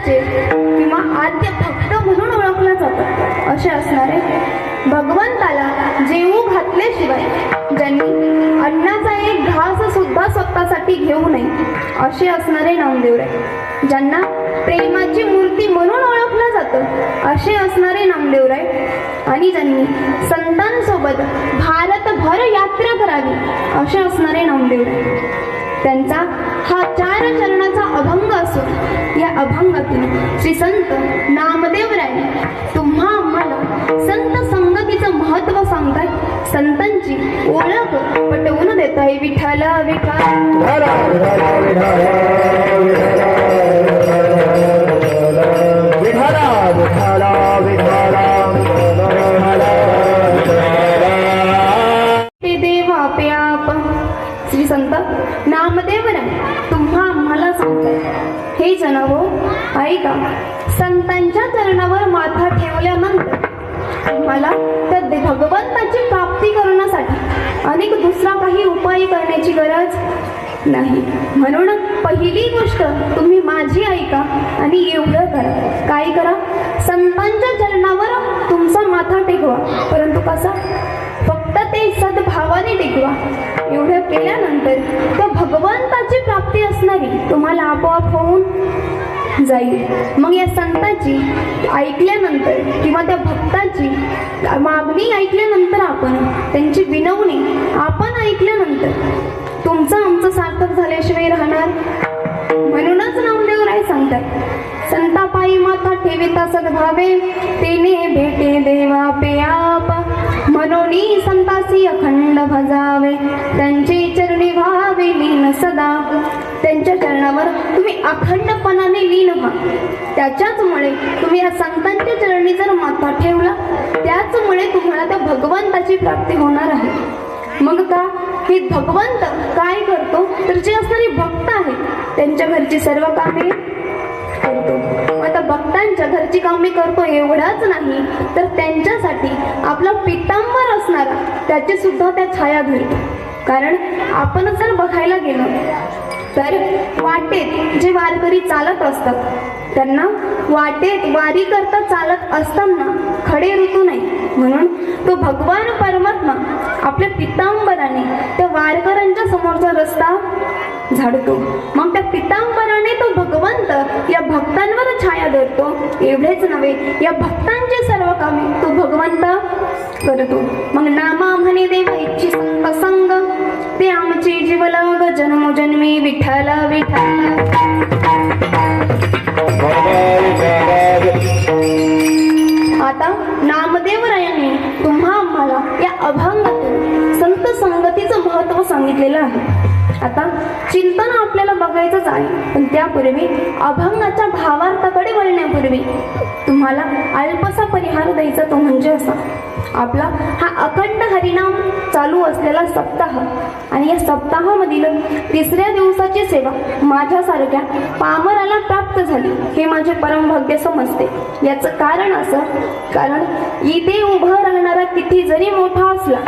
संतांचे किंवा आद्य भक्त म्हणून ओळखलं जातं असे असणारे, भगवंताला जेवू घातल्याशिवाय ज्यांनी अन्नाचा एक घास सुद्धा स्वतःसाठी घेऊ नये असे असणारे नामदेवराय, ज्यांना प्रेमाची मूर्ती म्हणून ओळखलं जातं असे असणारे नामदेवराय, आणि ज्यांनी संतांसोबत भारतभर यात्रा करावी असे असणारे नामदेवराय, त्यांचा हा 4 चरणाचा अभंग असून या अभंगातून श्री संत नामदेवराय तुम्हा आम्हाला संत संगतीचं महत्व सांगतात, संतांची ओळख पटवून देत आहे. विठ्ठल विठ्ठल ते देवा प्याप. श्री संत नामदेवराय तुम्हा आम्हाला सांगतात, हे जनावो ऐका, संतांच्या चरणावर माथा ठेवल्यानंतर मला त्या भगवंताची प्राप्ती करण्यासाठी अनेक दुसरा काही उपाय करण्याची गरज नाही. म्हणून पहिली गोष्ट तुम्ही माझी ऐका आणि एवढं करा. काय करा? संतांच्या चरणावर तुमचा माथा टेकवा, परंतु कसा? फक्त ते सद्भावाने टेकवा. एवढं केल्यानंतर त्या भगवंताची प्राप्ती असणारी तुम्हाला आपोआप होऊन जाईल. मग या संतांची ऐकल्यानंतर किंवा त्या भक्ताची मागणी ऐकल्यानंतर, आपण त्यांची विनवणी आपण ऐकल्यानंतर तुमचं आमचं सार्थक झाल्याशिवाय राहणार. म्हणूनच नामदेवराय सांगतात, संतापायी माथा ठेविता सद्भावे, तेने भेटे देवा पेयाप. मनोनी संतासी अखंड भजावे, त्यांचे चरणी व्हावे लीन सदा. त्यांच्या चरणावर तुम्ही अखंडपणाने लीन व्हा. त्याच्याचमुळे तुम्ही या संतांच्या चरणी जर माथा ठेवला, त्याचमुळे तुम्हाला त्या भगवंताची प्राप्ती होणार आहे. मग का? हे भगवंत काय करतो तर जे असणारे भक्त आहेत त्यांच्या घरची सर्व कामे करतो. आता भक्तांच्या घरची कामे करतो एवढाच नाही, तर त्यांच्यासाठी आपला पितांबर असणारा त्याची सुद्धा त्या छाया धरतो. कारण आपण जर बघायला गेलो तर वाटेत जे वारकरी चालत असतात त्यांना वाटेत वारी करता चालत असताना खडे ऋतू नाही, म्हणून तो भगवान परमात्मा आपल्या पितांबराने त्या वारकऱ्यांच्या समोरचा रस्ता झाडतो. मग त्या पितांबराने तो भगवंत या भक्तांवर छाया धरतो. एवढेच नव्हे, या भक्तांचे सर्व कामे तो भगवंत करतो. मग नामा म्हणे देव इच्छी संत संग, ते आमची जीवलग जन्मोजन्मी विठ्ठल विठ्ठल. आता नामदेवरायांनी तुम्हा आम्हाला या अभंगातून संत संगतीचं महत्व सांगितलेलं आहे. आता चिंतन आपल्याला बघायचंच आहे, पण त्यापूर्वी अभंगाच्या भावार्थाकडे वळण्यापूर्वी तुम्हाला अल्पसा परिहार द्यायचा, तो म्हणजे असा, आपला हा अखंड हरिनाम चालू असलेला सप्ताह, आणि या सप्ताहामधील 3ऱ्या दिवसाची सेवा माझ्यासारख्या पामराला प्राप्त झाली हे माझे परमभाग्य समजते. याचं कारण असं, कारण इथे उभं राहणारा किती जरी मोठा असला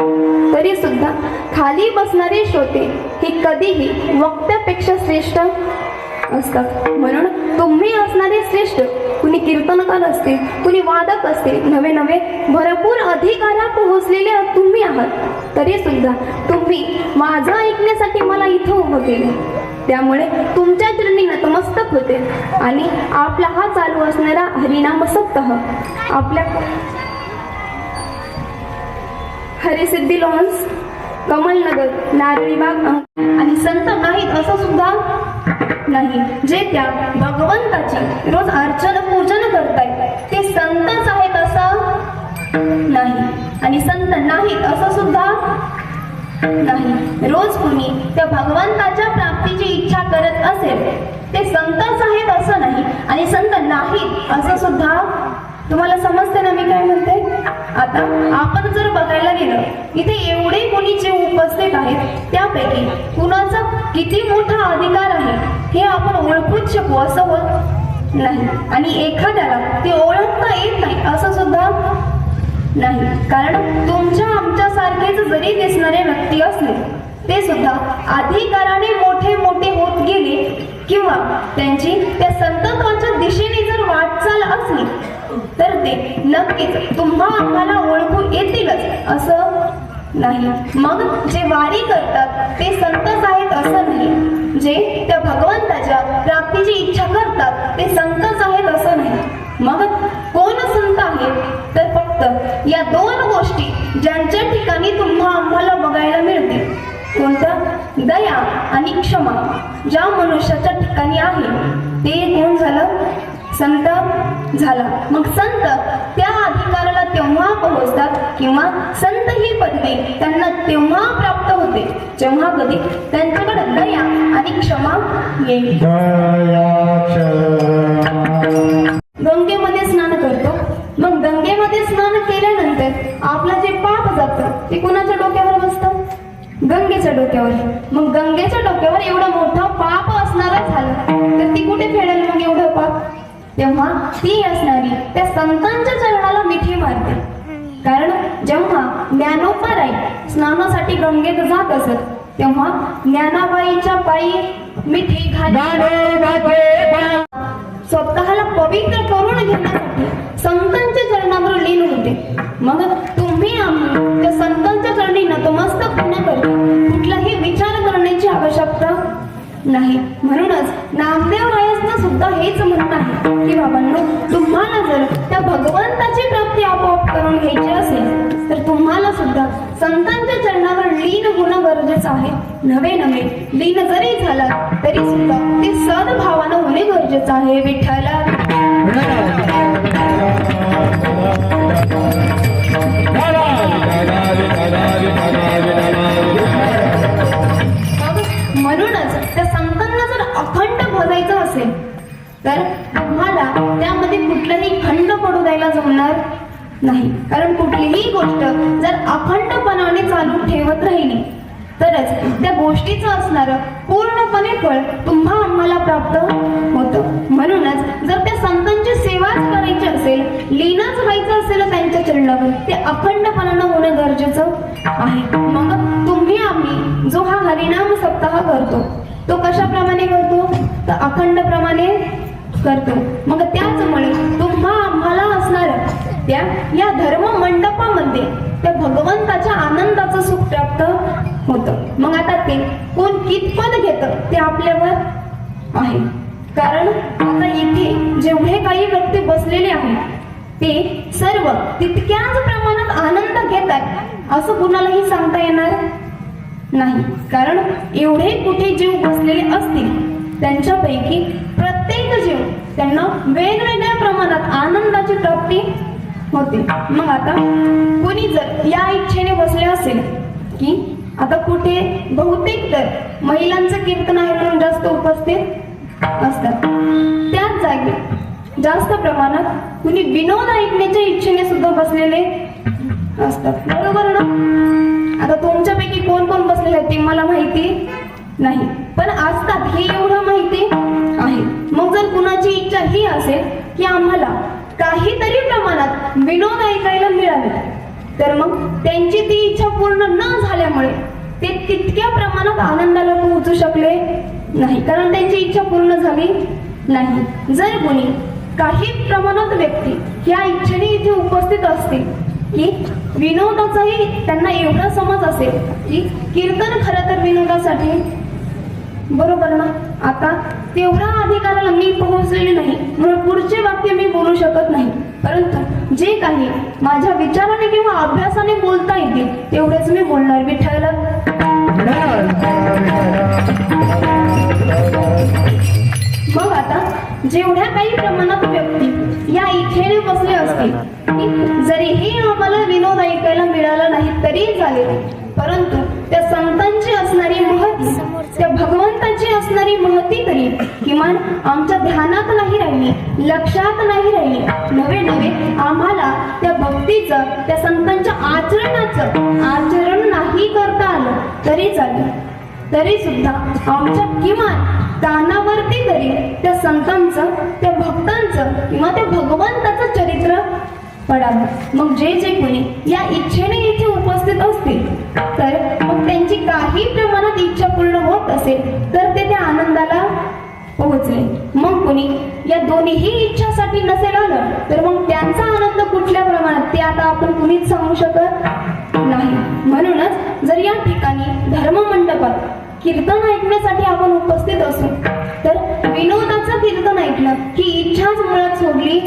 तरी सुद्धा खाली बसणारे श्रोते हे कधीही वक्त्यापेक्षा श्रेष्ठ असतात. म्हणून तुम्ही असणारे श्रेष्ठ, कुणी कीर्तनकार असतील, कुणी वादक असतील, नवे नवे भरपूर अधिकारात पोहोचलेले तुम्ही आहात, तरी सुद्धा तुम्ही माझं ऐकण्यासाठी मला इथं उभं केले. त्यामुळे तुमच्या चरणी नतमस्तक होते आणि आपला हा चालू असणारा हरिनाम सप्ताह आपल्या हरिसिद्धी लॉन्स, कमलनगर, नारळीबाग आणि संत नाहीत असं सुद्धा नाही, जे त्या भगवंताची रोज अर्चन पूजन करतायत ते संतच आहेत असं नाही, आणि संत नाहीत असं सुद्धा नाही. रोज कुणी त्या भगवंताच्या प्राप्तीची इच्छा करत असेल ते संतच आहेत असं नाही, आणि संत नाहीत असं सुद्धा. तुम्हाला समजते ना मी काय म्हणते? आता आपण जर बघायला गेलं, इथे एवढे कोणी जे उपस्थित आहेत त्यापैकी कुणाचा किती मोठा अधिकार आहे हे आपण ओळखूच शकू असं होत नाही, आणि एखाद्याला ते ओळखता येत नाही असं सुद्धा नाही. कारण तुमच्या आमच्या सारखेच जरी दिसणारे व्यक्ती असले ते सुद्धा अधिकाराने मोठे मोठे होत गेले किंवा त्यांची त्या संतत्वाच्या दिशेने असली तर ते नक्कीच तुम्हा आम्हाला ओळखू येतीलच असं नाही. मग जे वारी करतात ते संतच आहेत असं नाही. जे त्या भगवंताच्या प्राप्तीची इच्छा करतात ते संतच आहेत असं नाही. मग कोण संत आहेत तर फक्त या दोन गोष्टी ज्यांच्या ठिकाणी तुम्हा आम्हाला बघायला मिळतील. कोणतं? दया आणि क्षमा ज्या मनुष्याच्या ठिकाणी आहे ते कोण झालं? संत झाला. मग संत त्या अधिकाराला तेव्हा पोहोचतात किंवा संत ही पदवी त्यांना तेव्हा प्राप्त होते जेव्हा कधी त्यांच्याकडे दया आणि क्षमा येईल. गंगेमध्ये स्नान करतो. मग गंगेमध्ये स्नान केल्यानंतर आपलं जे पाप जातं ते कुणाच्या डोक्यावर बसतं? गंगेच्या डोक्यावर. मग गंगेच्या डोक्यावर एवढं मोठं पाप असणारं झालं तर ती कुठे फेडेल मग एवढं पाप? तेव्हा ती असणारी त्या संतांच्या चरणाला मिठी मारते. कारण जेव्हा ज्ञानोबाई स्नानासाठी गंगेत जात असत तेव्हा ज्ञानाबाईच्या पायी मिठी स्वतःला पवित्र करून घेण्यासाठी संतांच्या चरणावर लीन होते. मग तुम्ही आम्ही त्या संतांच्या चरणी नतमस्तक होण्याकरता कुठलाही विचार करण्याची आवश्यकता नाही. म्हणूनच नामदेव रायांचं सुद्धा हेच म्हणणं आहे की बाबांनो, तुम्हाला जर त्या भगवंताची प्राप्ती आपोआप करून घ्यायची असेल तर तुम्हाला सुद्धा संतांच्या चरणावर लीन होणं गरजेचं आहे. नवे नवे लीन जरी झाला तरी सुद्धा ते सद्भावानं होणे गरजेचं आहे. विठ्ठला म्हणूनच त्या संतांना जर अखंड भजायचं असेल तर तुम्हाला त्यामध्ये कुठलाही खंड पडू द्यायला जमणार नाही. कारण कुठलीही गोष्ट जर अखंडपणाने चालू ठेवत राहिली तरच त्या गोष्टीचं असणारं पूर्णपणे फळ तुम्हा आम्हाला प्राप्त होतं. म्हणूनच जर त्या संतांची सेवाच करायची असेल, लीनच व्हायचं असेल त्यांच्या चरणावर, ते अखंडपणानं होणं गरजेचं आहे. मग तुम्ही आम्ही जो हा हरिनाम सप्ताह करतो तो कशाप्रमाणे करतो? तर अखंडप्रमाणे करतो. मग त्याचमुळे तुम्हा आम्हाला असणार त्या या धर्म मंडपामध्ये त्या भगवंताच्या आनंदाचं सुख प्राप्त होतं. मग आता ते कोण कितपत घेतं ते आपल्यावर आहे. कारण आता इथे जेवढे काही व्यक्ती बसलेले आहेत ते सर्व तितक्याच प्रमाणात आनंद घेतात असं कुणालाही सांगता येणार नाही. कारण एवढे कुठे जीव बसलेले असतील त्यांच्यापैकी प्रत्येक जीव त्यांना वेगवेगळ्या प्रमाणात आनंदाची प्राप्ती होते. मग आता कोणी जर या इच्छेने बसले असेल की आता कुठे बहुतेक तर महिलांचं कीर्तन आहे म्हणून जास्त उपस्थित असतात, त्याच जागी जास्त प्रमाणात कुणी विनोद ऐकण्याच्या इच्छेने सुद्धा बसलेले असतात. बरोबर ना? आता तुमच्यापैकी कोण कोण बसलेले आहेत ते मला माहिती नाही, पण असतात हे एवढं माहिती आहे. मग जर कुणाची इच्छा ही असेल की आम्हाला काहीतरी प्रमाणात विनोद ऐकायला मिळावे तर मग त्यांची ती इच्छा पूर्ण न झाल्यामुळे ते तितक्या प्रमाणात आनंदाला पोहोचू शकले नाही. कारण त्यांची इच्छा पूर्ण झाली नाही. जर कोणी काही प्रमाणात व्यक्ती या इच्छेने इथे उपस्थित असतील की विनोदाचाही त्यांना एवढा समज असेल की कीर्तन खरं तर विनोदासाठी, बरोबर ना? आता तेवढा अधिकाराला मी पोहोचलेले नाही म्हणून पुढचे वाक्य मी बोलू शकत नाही. परंतु जे काही माझ्या विचाराने किंवा अभ्यासाने बोलता येतील तेवढेच मी बोलणार. विठ्ठल मग आता जेवढ्या काही प्रमाणात व्यक्ती या इच्छेने बसले असतील की जरीही आम्हाला विनोद ऐकायला मिळाला नाही तरी चालेल, परंतु त्या संतांची असणारी महती, त्या भगवंताची असणारी महती तरी किमान आमच्या ध्यानात नाही राहिली, लक्षात नाही राहिली. नवे नवे आम्हाला त्या भक्तीचं, त्या संतांच्या आचरणाचं आचरण नाही करता आलं तरी चालेल. तरी सुद्धा आमच्या किमान कानावरती तरी त्या संतांचं, त्या भक्तांचं किंवा त्या भगवंताचं चरित्र पडावं. मग जे जे कोणी या इच्छेने इथे उपस्थित असतील तर मग त्यांची काही प्रमाणात इच्छा पूर्ण होत असेल तर ते त्या आनंदाला पोहोचले. मग कुणी या दोन्हीही इच्छासाठी नसेल आलं तर मग त्यांचा आनंद कुठल्या प्रमाणात ते आता आपण कुणीच सांगू शकत नाही. म्हणूनच जर या ठिकाणी धर्ममंडपात कीर्तन ऐकण्यासाठी आपण उपस्थित असू तर विनोदाचं कीर्तन ऐकणं ही इच्छाच मुळात सोडली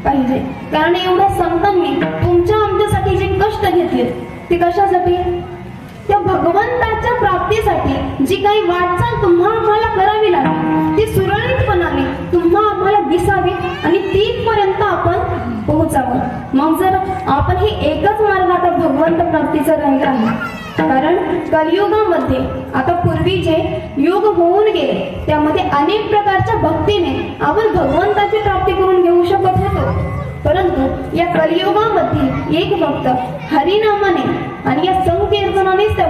पाहिजे. कारण एवढ्या संतांनी तुमच्या आमच्यासाठी जे कष्ट घेतले ते कशासाठी? त्या भगवंताच्या प्राप्तीसाठी जी काही वाटचाल तुम्हा आम्हाला करावी लागली ती सुरळीतपणाने तुम्हा आम्हाला दिसावी आणि तिथपर्यंत आपण पोहोचावं. मग जर आपण हे एकच मार्ग आता भगवंत प्राप्तीचा राहिला आहे. कारण कलियुगामध्ये आता पूर्वी जे युग होऊन गेले त्यामध्ये अनेक प्रकारच्या भक्तीने आपण भगवंताची प्राप्ती करून घेऊ शकत होतो. परंतु या कलियुगामध्ये एक भक्त हरिनामाने आणि या संकीर्तनानेच त्या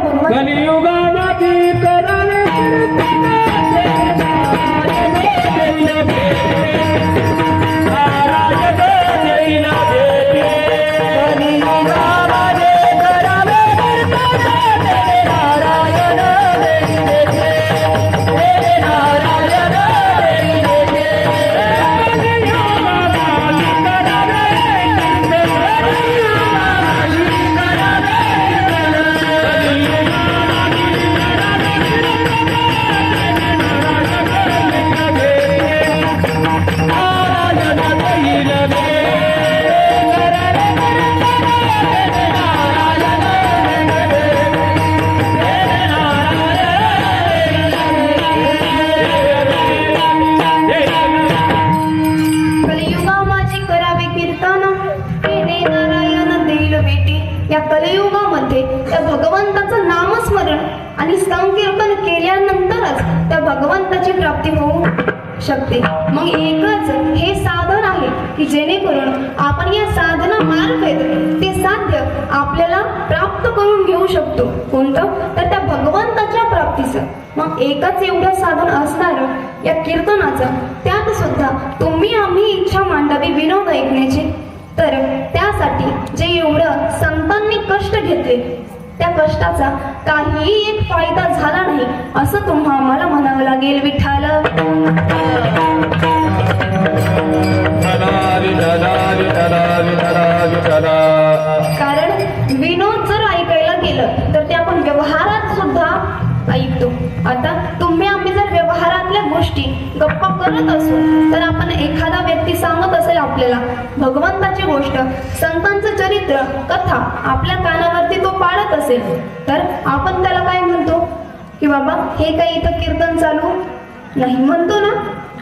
या कलियुगामध्ये त्या भगवंताचं नामस्मरण आणि संकीर्तन केल्यानंतरच त्या भगवंताची प्राप्ती होऊ शकते. मग एकच हे साधन आहे की जेणेकरून आपण या साधना मार्फत ते साध्य आपल्याला प्राप्त करून घेऊ शकतो. कोणतं? तर त्या भगवंताच्या प्राप्तीचं. मग एकच एवढं साधन असणार या कीर्तनाचं. त्यात सुद्धा तुम्ही आम्ही इच्छा मांडावी विनोद ऐकण्याची. तर त्यासाठी जे एवढं संतांनी कष्ट घेतले त्या कष्टाचा काहीही एक फायदा झाला नाही असं तुम्हा आम्हाला म्हणावं लागेल. विठ्ठल कारण विनोद जर ऐकायला गेलं तर ते आपण व्यवहारात सुद्धा ऐकतो. आता तुम्ही आम्ही जर व्यवहारातल्या गोष्टी गप्पा करत असू तर आपण एखादा व्यक्ती सांगत असेल आपल्याला भगवंताची गोष्ट, संतांचं चरित्र, कथा आपल्या कानावरती तो पाळत असेल तर आपण त्याला काय म्हणतो की बाबा हे काही इथं कीर्तन चालू नाही म्हणतो ना.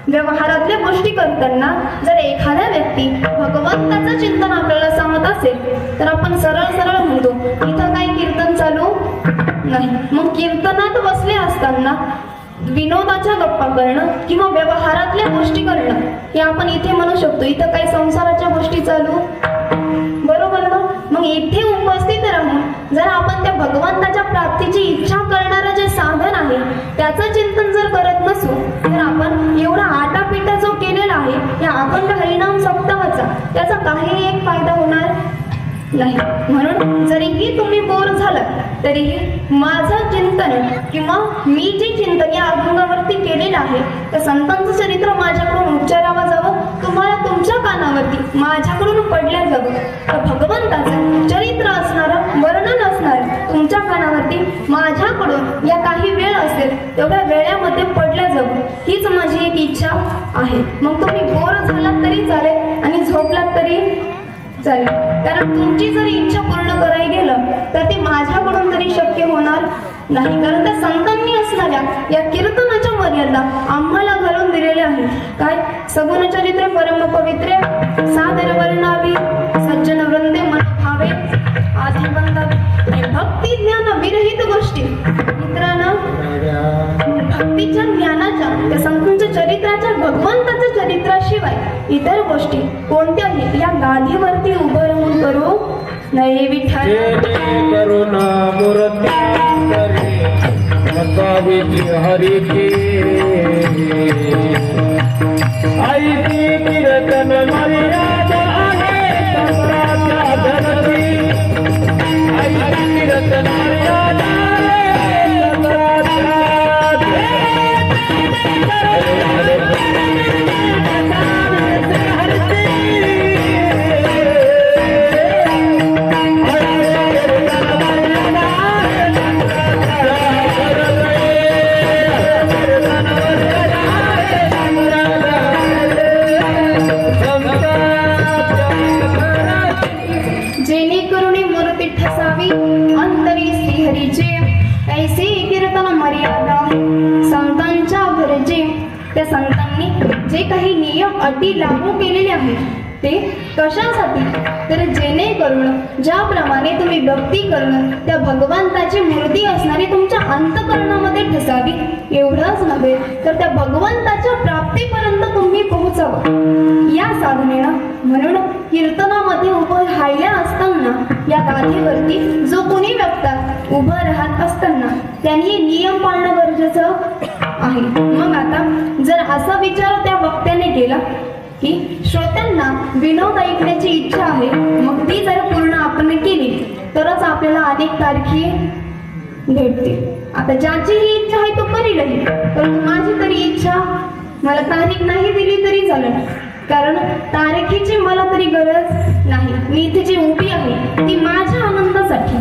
व्यवहारातल्या गोष्टी करताना जर एखादा व्यक्ती भगवंताचं चिंतन आपल्याला सांगत असेल तर आपण सरळ सरळ म्हणतो इथं काही कीर्तन चालू नाही. मग कीर्तनात बसले असताना विनोदाच्या गप्पा करणं किंवा व्यवहारातल्या गोष्टी करणं हे आपण इथे म्हणू शकतो इथं काही संसाराच्या गोष्टी चालू, बरोबर ना. मग इथे उपस्थित राहून जर आपण त्या भगवंताच्या प्राप्तीची इच्छा करणारं जे साधन आहे त्याचं चिंतन जर करत नसू तर आपण एवढा आटापिटा जो केलेला आहे या अखंड हरिनाम सप्ताहाचा त्याचा काही एक फायदा होणार नाही. म्हणून जरीही तुम्ही बोर झालात तरीही माझं चिंतन किंवा मी जे चिंतन या अभंगावरती केलेलं आहे तर संतांचं चरित्र माझ्याकडून उच्चारावं जावं, तुम्हाला तुमच्या कानावरती माझ्याकडून पडल्या जावं. तर भगवंताचं चरित्र असणारं वर्णन असणारं तुमच्या कानावरती माझ्याकडून या काही वेळ असेल तेवढ्या वेळामध्ये पडल्या जावं हीच माझी एक इच्छा आहे. मग तुम्ही बोर झालात तरी चालेल आणि झोपलात तरी चालेल. कारण तुमची जर इच्छा पूर्ण करायला गेलं तर ते माझ्याकडून तरी शक्य होणार नाही. कारण त्या संतांनी असणाऱ्या या कीर्तनाच्या मर्यादा आम्हाला घालून दिलेल्या आहेत. काय? सगुण चरित्र परम पवित्र सादर वर्णावी सज्जन वृंदे मन भावे आधी बंधावे. भक्ती ज्ञान विरहित गोष्टी मित्रांनो भक्तीच्या ज्ञानाच्या त्या संतांच्या चरित्राच्या भगवंताच्या चरित्राशिवाय इतर गोष्टी कोणत्याही या गादीवरती उभं राहून करू नये. विठ्ठल करुणा मूर्ती हरी आई कीर्तन मर्यादा आई कीर्तन मर्यादा संतांनी जे काही नियम अटी लागू केलेले आहेत ते कशासाठी, तर जेणेकरून ज्याप्रमाणे तुम्ही भक्ती करून त्या भगवंताची मूर्ती असणारी तुमच्या अंतःकरणामध्ये ठसावी, एवढंच नव्हे तर त्या भगवंताच्या प्राप्तीपर्यंत तुम्ही पोहोचावं या साधनेनं. म्हणून कीर्तनामध्ये उभं राहिल्या असताना या गादीवरती जो कोणी व्यक्ती उभं राहत असताना त्यांनी नियम पाळणं गरजेचं आहे. मग आता जर असा विचार त्या वक्त्याने केला की श्रोत्यांना विनोद ऐकण्याची इच्छा आहे, मग ती जर पूर्ण आपण केली तरच आपल्याला अनेक तारखे भेटतील. आता ज्याची ही इच्छा आहे तो करीलही, परंतु माझी तरी इच्छा, मला तारीख नाही दिली तरी चालेल, कारण तारखेची मला तरी गरज नाही. मी इथे जी उभी आहे ती माझ्या आनंदासाठी.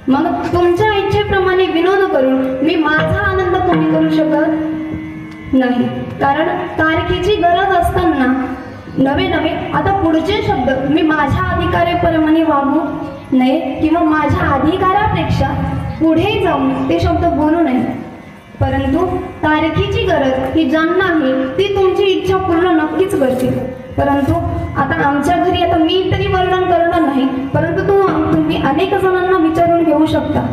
मग तुमच्या इच्छेप्रमाणे विनोद करून मी माझा आनंद कमी करू शकत नाही, कारण तारखेची गरज असताना नवे नवे आता पुढचे शब्द मी माझ्या अधिकाराप्रमाणे वागू नये किंवा माझ्या अधिकारापेक्षा पुढे जाऊन ते शब्द बोलू नये. परंतु तारखेची गरज ही ज्यांना आहे ती तुमची इच्छा पूर्ण नक्कीच करतील. परंतु आता आमच्या घरी, आता मी तरी वर्णन करणार नाही, परंतु तुम्ही अनेक जणांना विचारून घेऊ शकता.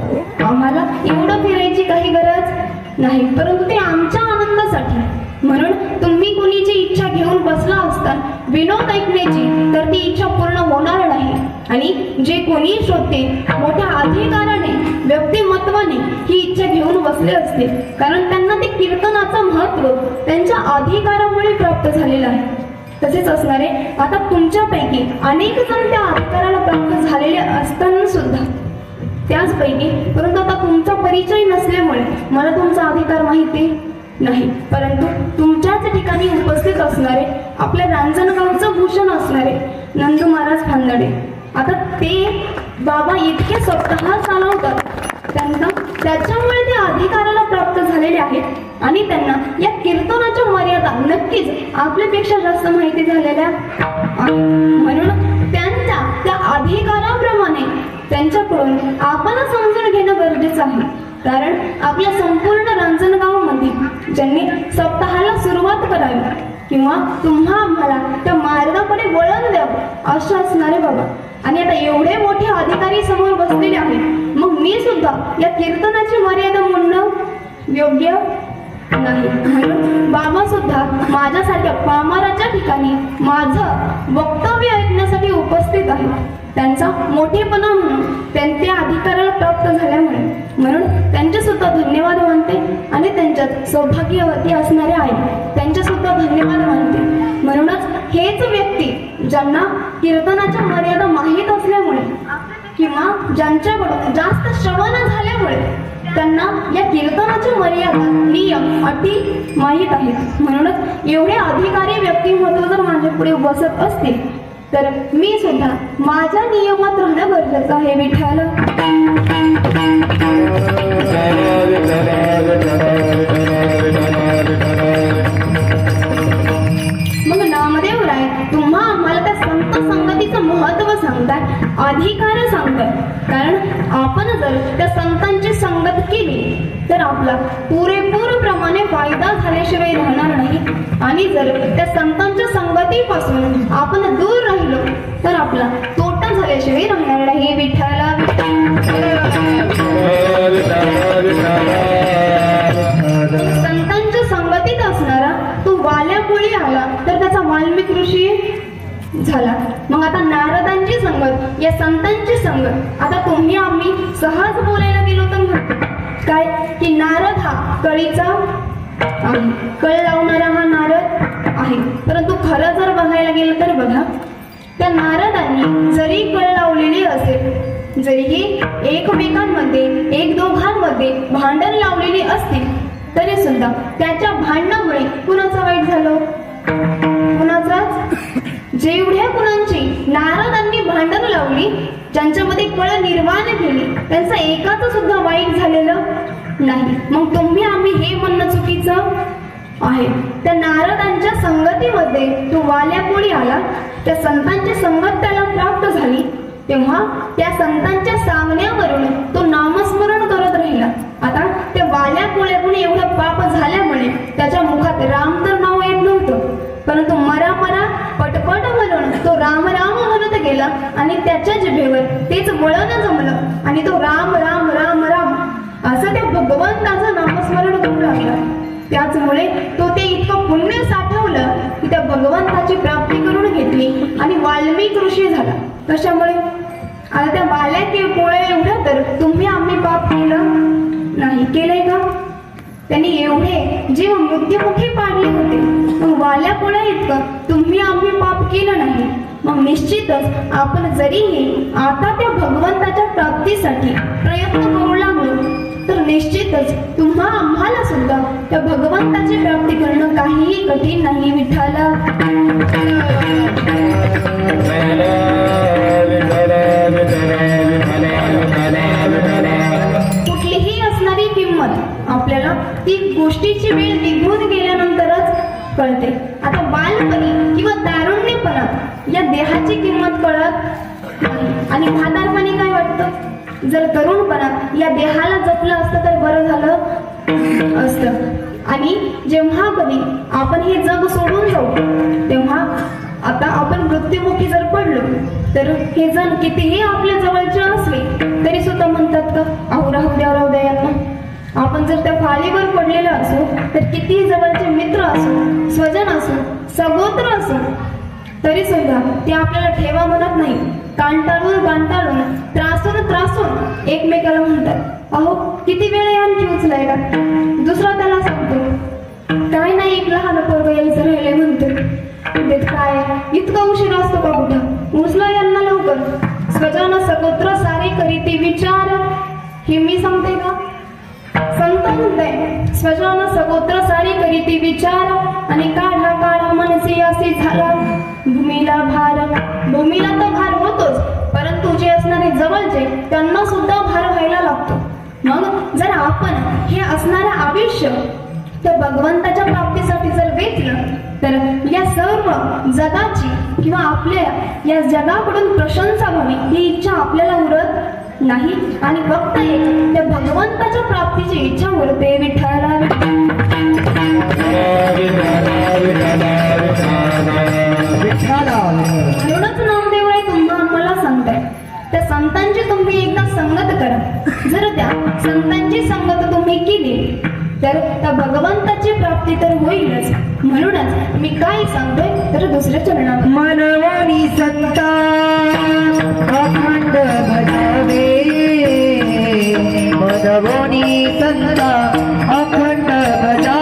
आम्हाला एवढं फिरायची काही गरज नाही, परंतु ते आमच्या आनंदासाठी. म्हणून तुम्ही कुणीची इच्छा घेऊन बसला असता विनोद ऐकण्याची, तर ती इच्छा पूर्ण होणार नाही. आणि जे कोणी श्रोते मोठ्या अधिकाराने व्यक्तिमत्वाने ही इच्छा घेऊन बसले असते, कारण त्यांना ते कीर्तनाचं महत्व त्यांच्या अधिकारामुळे प्राप्त झालेलं आहे. तसेच असणारे आता तुमच्यापैकी अनेक जण त्या अधिकाराला प्राप्त झालेले असताना सुद्धा त्याचपैकी, परंतु आता तुमचा परिचय नसल्यामुळे मला तुमचा अधिकार माहिती नाही, परंतु तुमच्याच ठिकाणी उपस्थित असणारे आपल्या रांजणगावचं भूषण असणारे नंदू महाराज फांदडे, आता ते बाबा इतके स्वतः चालवतात, त्यांना त्याच्यामुळे ते अधिकाराला प्राप्त झालेले आहेत आणि त्यांना या कीर्तनाच्या मर्यादा नक्कीच आपल्यापेक्षा जास्त माहिती झालेल्या आहेत. म्हणून त्यांच्या त्या अधिकाराप्रमाणे त्यांच्याकडून आपण समजून घेणं गरजेचं आहे. कारण आपल्या संपूर्ण रांजणगावमध्ये ज्यांनी सप्ताहाला सुरुवात करावी किंवा तुम्हा आम्हाला त्या मार्गाकडे वळण द्यावं असे असणारे बाबा, आणि आता एवढे मोठे अधिकारी समोर बसलेले आहेत, मग मी सुद्धा या कीर्तनाची मर्यादा म्हणणं योग्य नाही. म्हणून बाबा सुद्धा माझ्यासारख्या पामाराच्या ठिकाणी माझं वक्तव्य ऐकण्यासाठी उपस्थित आहे. त्यांचा मोठेपणा म्हणून त्यांच्या अधिकाराला प्राप्त झाल्यामुळे, म्हणून त्यांचे सुद्धा धन्यवाद मानते आणि त्यांच्यात सौभाग्यवती असणारे आहेत त्यांचे सुद्धा धन्यवाद मानते. म्हणूनच हेच व्यक्ती ज्यांना कीर्तनाच्या मर्यादा माहीत असल्यामुळे किंवा ज्यांच्याकडून जास्त श्रवण झाल्यामुळे त्यांना या कीर्तनाच्या मर्यादा, नियम, अटी माहीत आहेत. म्हणूनच एवढे अधिकारी व्यक्तिमत्व जर माझ्या पुढे बसत असतील तर मी सुद्धा माझ्या नियमात राहणं गरजेचं आहे. विठ्ठल मग नामदेवराय तुम्हा आम्हाला त्या संत संगतीचं महत्व सांगतात, अधिकार सांगतात. कारण आपण जर त्या संतांची संगत केली तर आपला पुरेपूर प्रमाणे फायदा झाल्याशिवाय राहणार नाही, आणि जर त्या संतांच्या संगतीपासून आपण दूर राहिलो तर आपला तोटा झाल्याशिवाय राहणार नाही. विठ्ठला संतांच्या संगतीत असणारा तो वाल्यापोळी आला तर त्याचा वाल्मिक ऋषी झाला. मग आता नारदांची संगत, या संतांची संगत, आता तुम्ही आम्ही सहज बोलायला गेलो तर म्हणतो काय की नारद हा कळीचा आहे, कळ लावणारा हा नारद आहे. परंतु खरं जर बघायला गेलं तर बघा, त्या नारदांनी जरी कळ लावलेली असेल, जरीही एकमेकांमध्ये एक दोघांमध्ये भांडण लावलेली असतील तरी सुद्धा त्याच्या भांडणामुळे कुणाचं वाईट झालं? कुणाचाच? जेवढ्या कुणांची नारदांनी भांडण लावली, ज्यांच्यामध्ये कळ निर्माण केली, त्यांचं एकाच सुद्धा वाईट झालेलं नाही. मग तुम्ही आम्ही हे म्हणणं चुकीचं आहे. त्या नारदांच्या संगतीमध्ये तो वाल्यापोळी आला, त्या संतांची संगत त्याला प्राप्त झाली, तेव्हा त्या संतांच्या सांगण्यावरून तो नामस्मरण करत राहिला. आता त्या बाल्या कोळ्याकडून एवढं पाप झाल्यामुळे त्याच्या मुखात राम तर नाव येत नव्हतं, परंतु मरा मरा पटपट म्हणून तो राम राम म्हणत गेला आणि त्याच्या जिभेवर तेच वळण जमलं आणि तो राम राम राम राम असं त्या भगवंताचं नामस्मरण करू लागला. त्याचमुळे तो ते इतकं पुण्य साठवलं की त्या भगवंताची प्राप्ती करून घेतली आणि वाल्मिक ऋषी झाला. कशामुळे? आता त्या बाल्या कोळ्या एवढं तर तुम्ही आम्ही पाप केलं नाही, केलंय का? त्यांनी एवढे जीव मृत्युमुखी पाडले होते, मग वाल्या कोळ्या इतकं तुम्ही आम्ही पाप केलं नाही. मग निश्चितच आपण जरीही आता त्या भगवंताच्या प्राप्तीसाठी प्रयत्न करू लागलो तर निश्चितच तुम्हा आम्हाला सुद्धा त्या भगवंताची प्राप्ती करणं काहीही कठीण नाही. विठ्ठला कुठलीही असणारी किंमत आपल्याला ती गोष्टीची वेळ निघून गेल्यानंतरच कळते. आता बालपणी किंवा तारुण्यपणात या देहाची किंमत कळत नाही आणि म्हातारपणी काय वाटतं? जर तरुणपणात या देहाला जपलं असतं तर बरं झालं असतं. आणि जेव्हा कधी आपण हे जग सोडून जाऊ तेव्हा आता आपण मृत्युमुखी जर पडलो तर हे जण कितीही आपल्या जवळचे असले तरी सुद्धा म्हणतात का अहो राहू द्या यांना. आपण जर त्या फाळीवर पडलेलो असो तर कितीही जवळचे मित्र असो, स्वजन असो, सगोत्र असो तरी सुद्धा ते आपल्याला ठेवा म्हणत नाही. कांटाळून त्रासून एकमेकाला म्हणतात अहो किती वेळ यांची उचलाय का. दुसरा त्याला सांगतो काय नाही एक लहान पोरग यायचं राहिले म्हणतो. काय इतका उशीर असतो का कुठं? उचला यांना लवकर. स्वजन सगोत्र सारे करीती विचार, हे मी सांगते का? संत म्हणते स्वजन सगोत्र सारे करीती विचार आणि काढा मनसे असे झाला भूमीला भार. भूमीला तर भार होतोच, परंतु जे असणारे जवळचे त्यांना सुद्धा भार व्हायला लागतो. मग जर आपण हे असणारं आयुष्य त्या भगवंताच्या प्राप्तीसाठी जर वेचलं तर या सर्व जगाची किंवा आपल्या या जगाकडून प्रशंसा व्हावी ही इच्छा आपल्याला उरत नाही आणि फक्त एक त्या भगवंताच्या प्राप्तीची इच्छा उरते. विठ्ठला म्हणूनच नामदेवळे तुम्हा आम्हाला सांगताय त्या संतांची तुम्ही एकदा संगत करा. जर त्या संतांची संगत तुम्ही केली तर त्या भगवंताची प्राप्ती तर होईलच. म्हणूनच मी काय सांगतोय तर दुसऱ्या चरणावर मनवाणी संता अखंड भजावे. मनवाणी संता अखंड भजावे.